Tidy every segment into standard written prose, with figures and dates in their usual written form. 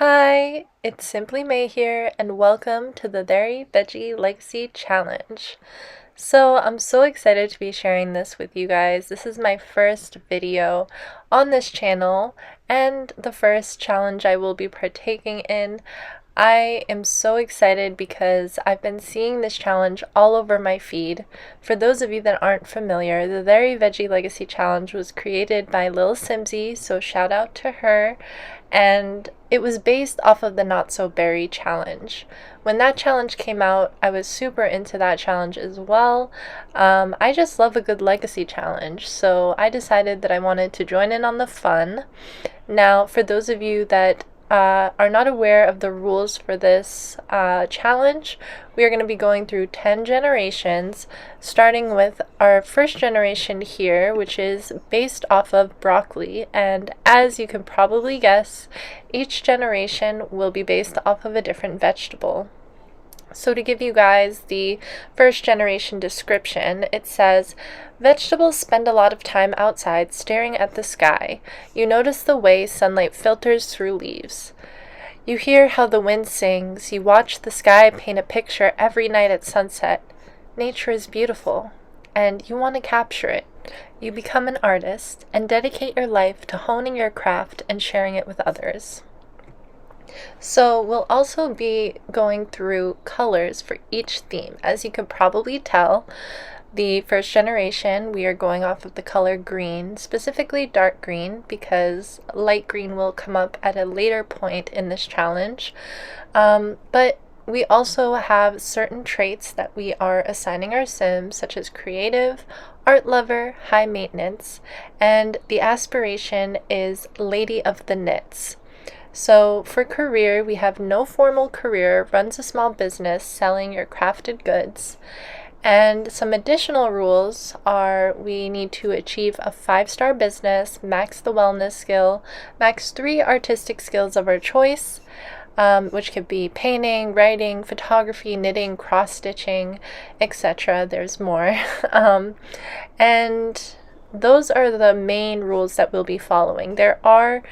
Hi, it's Simply May here, and welcome to the Veggie Legacy Challenge. So, I'm so excited to be sharing this with you guys. This is my first video on this channel, and the first challenge I will be partaking in. I am so excited because I've been seeing this challenge all over my feed. For those of you that aren't familiar, the Veggie Legacy Challenge was created by Lil Simsy, so shout out to her. And it was based off of the Not So Berry challenge. When that challenge came out, I was super into that challenge as well. I just love a good legacy challenge, so I decided that I wanted to join in on the fun. Now, for those of you that are not aware of the rules for this challenge, we are going to be going through 10 generations, starting with our first generation here, which is based off of broccoli. And as you can probably guess, each generation will be based off of a different vegetable. So to give you guys the first generation description, it says, vegetables spend a lot of time outside staring at the sky. You notice the way sunlight filters through leaves. You hear how the wind sings. You watch the sky paint a picture every night at sunset. Nature is beautiful, and you want to capture it. You become an artist and dedicate your life to honing your craft and sharing it with others. So we'll also be going through colors for each theme. As you could probably tell, the first generation, we are going off of the color green, specifically dark green, because light green will come up at a later point in this challenge. But we also have certain traits that we are assigning our Sims, such as creative, art lover, high maintenance, and the aspiration is Lady of the Knits. So for career, we have no formal career, runs a small business selling your crafted goods. And some additional rules are we need to achieve a 5-star business, max the wellness skill, max 3 artistic skills of our choice, which could be painting, writing, photography, knitting, cross-stitching, etc. There's more. And those are the main rules that we'll be following. There are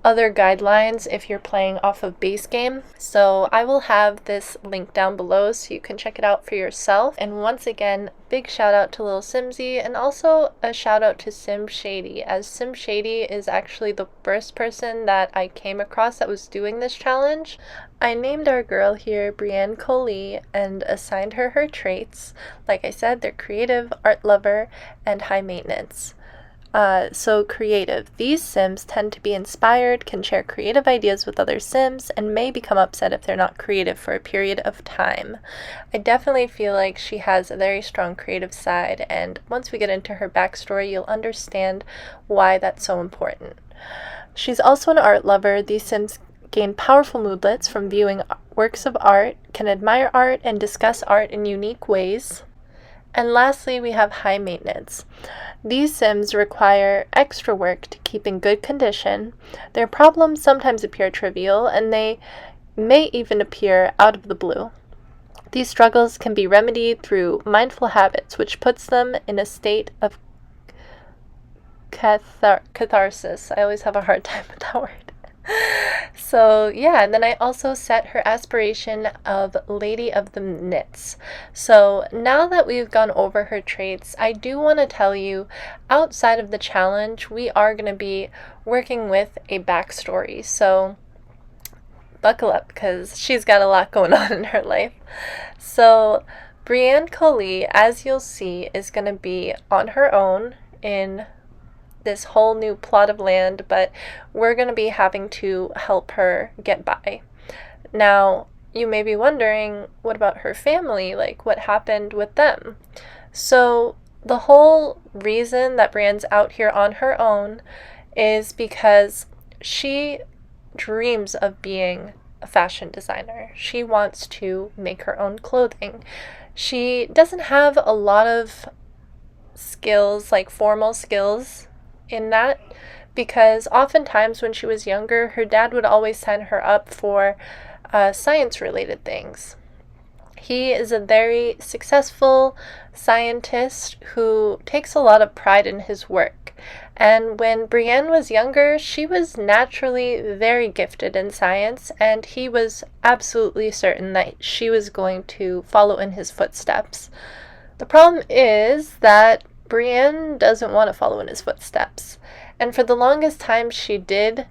other guidelines if you're playing off of base game, so I will have this link down below so you can check it out for yourself. And once again, big shout out to Lil Simsy, and also a shout out to Sim Shady, as Sim Shady is actually the first person that I came across that was doing this challenge. I named our girl here Brienne Koli and assigned her traits. Like I said, they're creative, art lover, and high maintenance. So creative. These Sims tend to be inspired, can share creative ideas with other Sims, and may become upset if they're not creative for a period of time. I definitely feel like she has a very strong creative side, and once we get into her backstory, you'll understand why that's so important. She's also an art lover. These Sims gain powerful moodlets from viewing works of art, can admire art, and discuss art in unique ways. And lastly, we have high maintenance. These Sims require extra work to keep in good condition. Their problems sometimes appear trivial, and they may even appear out of the blue. These struggles can be remedied through mindful habits, which puts them in a state of catharsis. I always have a hard time with that word. So yeah, and then I also set her aspiration of Lady of the Knits. So now that we've gone over her traits, I do want to tell you, outside of the challenge, we are going to be working with a backstory. So buckle up, because she's got a lot going on in her life. So Brienne Coley, as you'll see, is going to be on her own in this whole new plot of land, but we're going to be having to help her get by. Now, you may be wondering, what about her family? Like, what happened with them? So, the whole reason that Brienne's out here on her own is because she dreams of being a fashion designer. She wants to make her own clothing. She doesn't have a lot of skills, like formal skills, in that, because oftentimes when she was younger, her dad would always sign her up for science related things. He is a very successful scientist who takes a lot of pride in his work, And when Brienne was younger, she was naturally very gifted in science, and he was absolutely certain that she was going to follow in his footsteps. The problem is that Brienne doesn't want to follow in his footsteps. And for the longest time, she did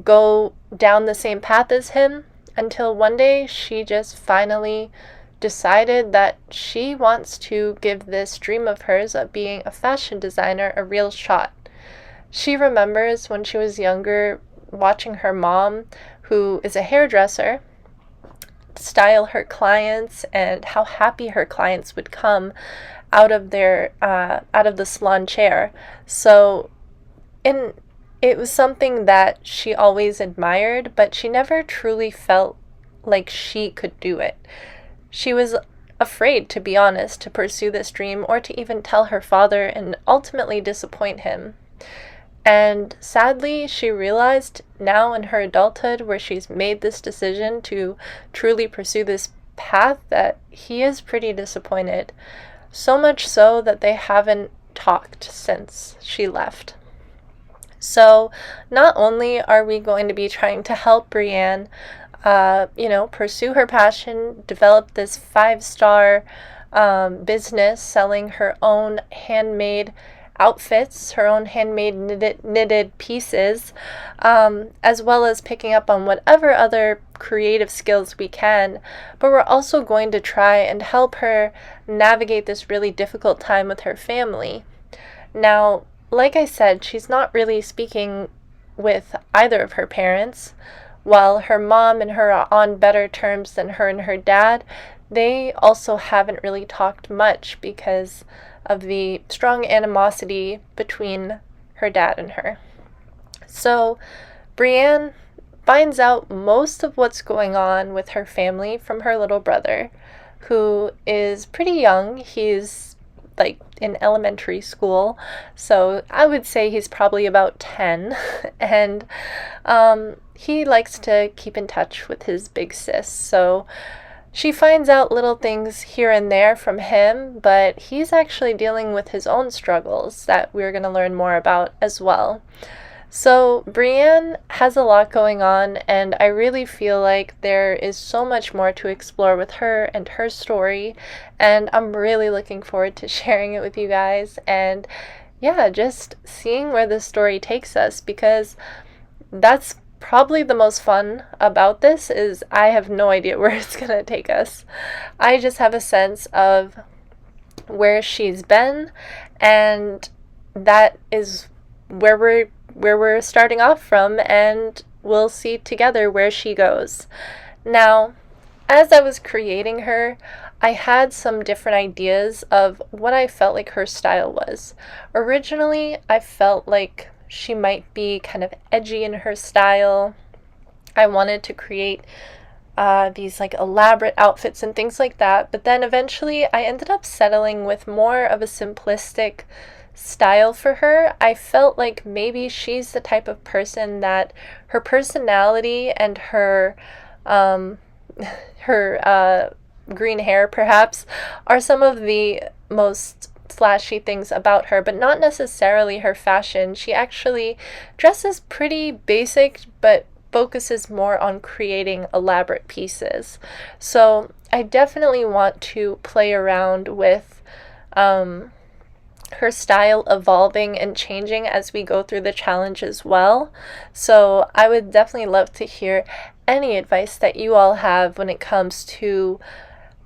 go down the same path as him until one day she just finally decided that she wants to give this dream of hers of being a fashion designer a real shot. She remembers when she was younger watching her mom, who is a hairdresser, style her clients and how happy her clients would come out of the salon chair. So it was something that she always admired, but she never truly felt like she could do it. She was afraid, to be honest, to pursue this dream or to even tell her father and ultimately disappoint him. And sadly, she realized now in her adulthood, where she's made this decision to truly pursue this path, that he is pretty disappointed. So much so that they haven't talked since she left. So not only are we going to be trying to help Brienne, pursue her passion, develop this 5-star business selling her own handmade outfits, her own handmade knitted pieces, as well as picking up on whatever other creative skills we can. But we're also going to try and help her navigate this really difficult time with her family. Now, like I said, she's not really speaking with either of her parents. While her mom and her are on better terms than her and her dad, they also haven't really talked much because of the strong animosity between her dad and her. So Brienne finds out most of what's going on with her family from her little brother, who is pretty young. He's like in elementary school, so I would say he's probably about 10, and he likes to keep in touch with his big sis, so she finds out little things here and there from him, but he's actually dealing with his own struggles that we're going to learn more about as well. So Brienne has a lot going on, and I really feel like there is so much more to explore with her and her story, and I'm really looking forward to sharing it with you guys, and yeah, just seeing where this story takes us, because that's probably the most fun about this, is I have no idea where it's gonna take us. I just have a sense of where she's been, and that is where we're starting off from, and we'll see together where she goes. Now, as I was creating her, I had some different ideas of what I felt like her style was. Originally, I felt like she might be kind of edgy in her style. I wanted to create these like elaborate outfits and things like that, but then eventually I ended up settling with more of a simplistic style for her. I felt like maybe she's the type of person that her personality and her green hair perhaps are some of the most flashy things about her, but not necessarily her fashion. She actually dresses pretty basic, but focuses more on creating elaborate pieces. So I definitely want to play around with her style evolving and changing as we go through the challenge as well. So I would definitely love to hear any advice that you all have when it comes to,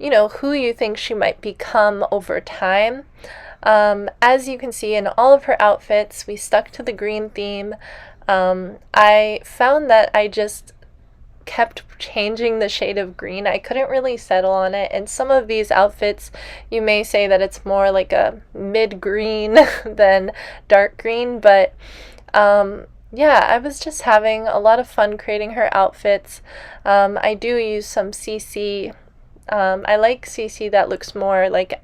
who you think she might become over time. As you can see in all of her outfits, we stuck to the green theme. I found that I just kept changing the shade of green. I couldn't really settle on it, and some of these outfits you may say that it's more like a mid-green than dark green, but yeah, I was just having a lot of fun creating her outfits. I do use some CC. I like CC that looks more like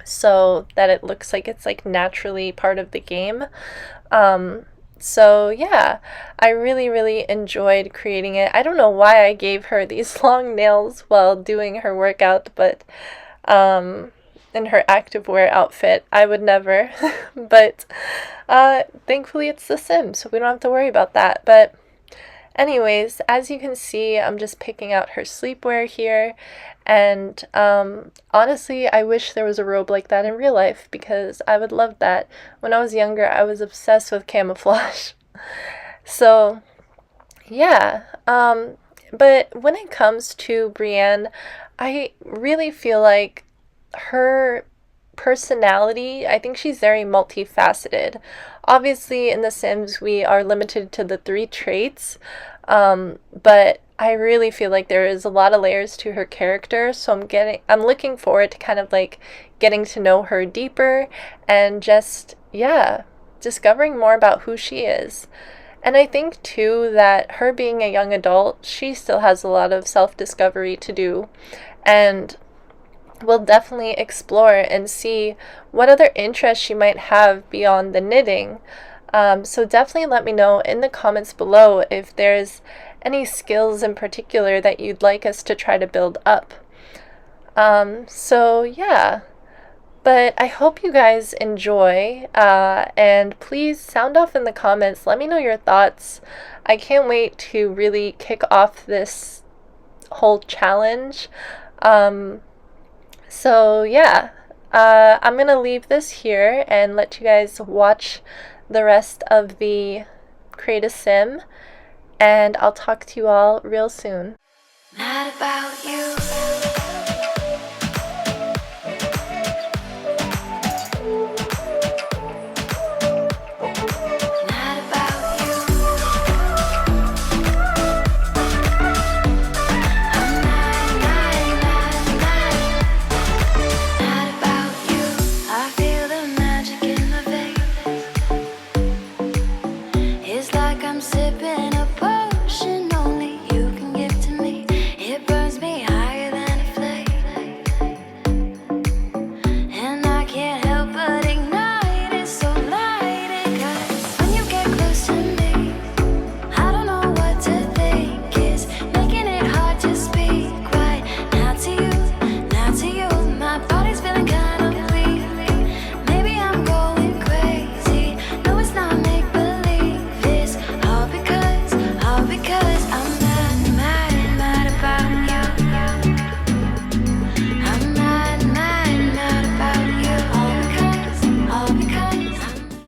so that it looks like it's like naturally part of the game. So yeah, I really, really enjoyed creating it. I don't know why I gave her these long nails while doing her workout, but in her activewear outfit. I would never, but thankfully it's The Sims, so we don't have to worry about that. But anyways, as you can see, I'm just picking out her sleepwear here, and honestly, I wish there was a robe like that in real life, because I would love that. When I was younger, I was obsessed with camouflage. So, yeah. But when it comes to Brienne, I really feel like her personality, I think she's very multifaceted. Obviously, in The Sims, we are limited to the 3 traits, but I really feel like there is a lot of layers to her character, so I'm looking forward to kind of like getting to know her deeper and just, yeah, discovering more about who she is. And I think too that her being a young adult, she still has a lot of self-discovery to do, and we'll definitely explore and see what other interests she might have beyond the knitting. So definitely let me know in the comments below if there's any skills in particular that you'd like us to try to build up. So yeah. But I hope you guys enjoy, and please sound off in the comments. Let me know your thoughts. I can't wait to really kick off this whole challenge. So yeah, I'm gonna leave this here and let you guys watch the rest of the Create a Sim, and I'll talk to you all real soon. Not about you.